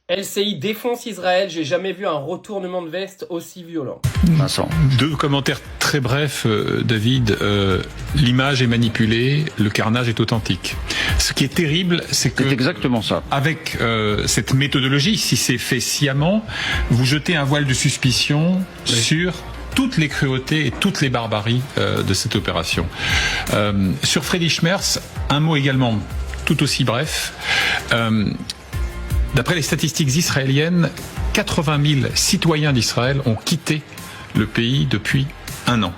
LCI défonce Israël, j'ai jamais vu un retournement de veste aussi violent. Vincent. Deux commentaires très brefs, David. L'image est manipulée, le carnage est authentique. Ce qui est terrible, c'est que... C'est exactement ça. Avec cette méthodologie, si c'est fait sciemment, vous jetez un voile de suspicion sur toutes les cruautés et toutes les barbaries de cette opération. Sur Freddy Schmerz, un mot également tout aussi bref. D'après les statistiques israéliennes, 80 000 citoyens d'Israël ont quitté le pays depuis un an.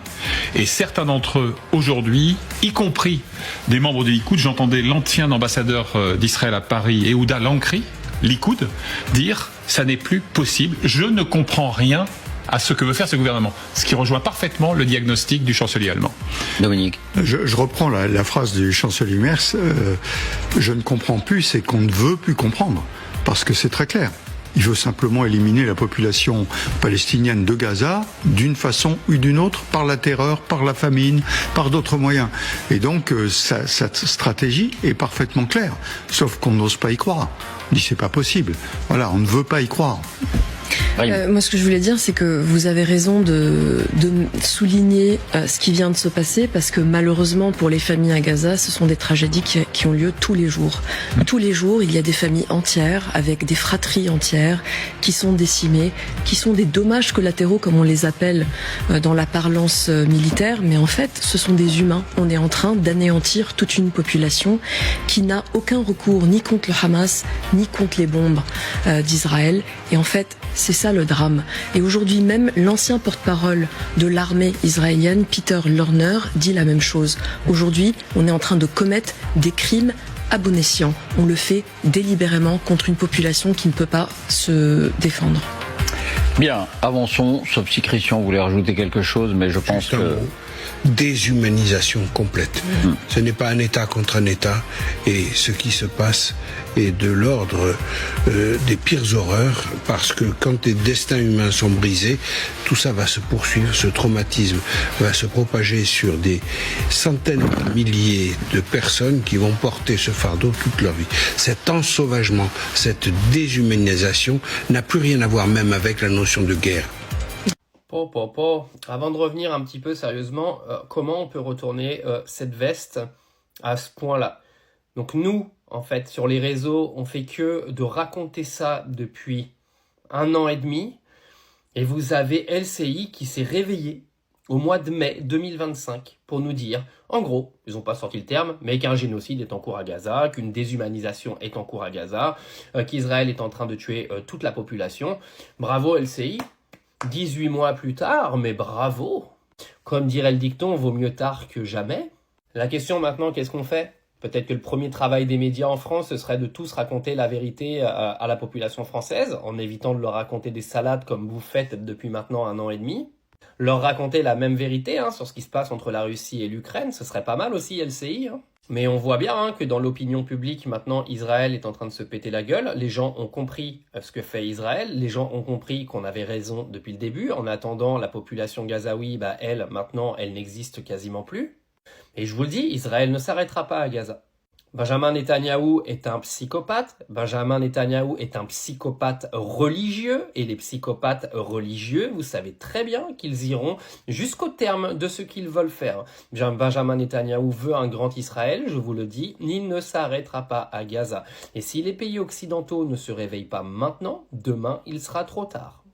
Et certains d'entre eux, aujourd'hui, y compris des membres de Likoud, j'entendais l'ancien ambassadeur d'Israël à Paris, Yehuda Lankri, Likoud, dire « ça n'est plus possible, je ne comprends rien à ce que veut faire ce gouvernement ». Ce qui rejoint parfaitement le diagnostic du chancelier allemand. Dominique. Je reprends la phrase du chancelier Merz, je ne comprends plus, c'est qu'on ne veut plus comprendre, parce que c'est très clair. Il veut simplement éliminer la population palestinienne de Gaza d'une façon ou d'une autre, par la terreur, par la famine, par d'autres moyens. Et donc, cette stratégie est parfaitement claire. Sauf qu'on n'ose pas y croire. On dit c'est pas possible. Voilà, on ne veut pas y croire. Moi, ce que je voulais dire, c'est que vous avez raison de souligner ce qui vient de se passer, parce que malheureusement, pour les familles à Gaza, ce sont des tragédies qui ont lieu tous les jours. Tous les jours, il y a des familles entières, avec des fratries entières, qui sont décimées, qui sont des dommages collatéraux, comme on les appelle dans la parlance militaire, mais en fait, ce sont des humains. On est en train d'anéantir toute une population qui n'a aucun recours ni contre le Hamas, ni contre les bombes d'Israël. Et en fait, c'est ça le drame. Et aujourd'hui même, l'ancien porte-parole de l'armée israélienne, Peter Lerner, dit la même chose. Aujourd'hui, on est en train de commettre des crimes à bon escient. On le fait délibérément contre une population qui ne peut pas se défendre. Bien, avançons, sauf si Christian voulait rajouter quelque chose, mais je pense que... Déshumanisation complète. Ce n'est pas un État contre un État, et ce qui se passe est de l'ordre des pires horreurs, parce que quand les destins humains sont brisés, tout ça va se poursuivre, ce traumatisme va se propager sur des centaines de milliers de personnes qui vont porter ce fardeau toute leur vie. Cet ensauvagement, cette déshumanisation n'a plus rien à voir même avec la notion de guerre. Avant de revenir un petit peu sérieusement, comment on peut retourner cette veste à ce point-là? Donc nous, en fait, sur les réseaux, on fait que de raconter ça depuis 1 an et demi. Et vous avez LCI qui s'est réveillé au mois de mai 2025 pour nous dire, en gros, ils n'ont pas sorti le terme, mais qu'un génocide est en cours à Gaza, qu'une déshumanisation est en cours à Gaza, qu'Israël est en train de tuer toute la population. Bravo LCI. 18 mois plus tard, mais bravo! Comme dirait le dicton, vaut mieux tard que jamais. La question maintenant, qu'est-ce qu'on fait? Peut-être que le premier travail des médias en France, ce serait de tous raconter la vérité à la population française, en évitant de leur raconter des salades comme vous faites depuis maintenant 1 an et demi. Leur raconter la même vérité sur ce qui se passe entre la Russie et l'Ukraine, ce serait pas mal aussi LCI. Mais on voit bien que dans l'opinion publique, maintenant, Israël est en train de se péter la gueule. Les gens ont compris ce que fait Israël. Les gens ont compris qu'on avait raison depuis le début. En attendant, la population gazaoui, elle, maintenant, elle n'existe quasiment plus. Et je vous le dis, Israël ne s'arrêtera pas à Gaza. Benjamin Netanyahou est un psychopathe. Benjamin Netanyahou est un psychopathe religieux. Et les psychopathes religieux, vous savez très bien qu'ils iront jusqu'au terme de ce qu'ils veulent faire. Benjamin Netanyahou veut un grand Israël, je vous le dis, il ne s'arrêtera pas à Gaza. Et si les pays occidentaux ne se réveillent pas maintenant, demain, il sera trop tard.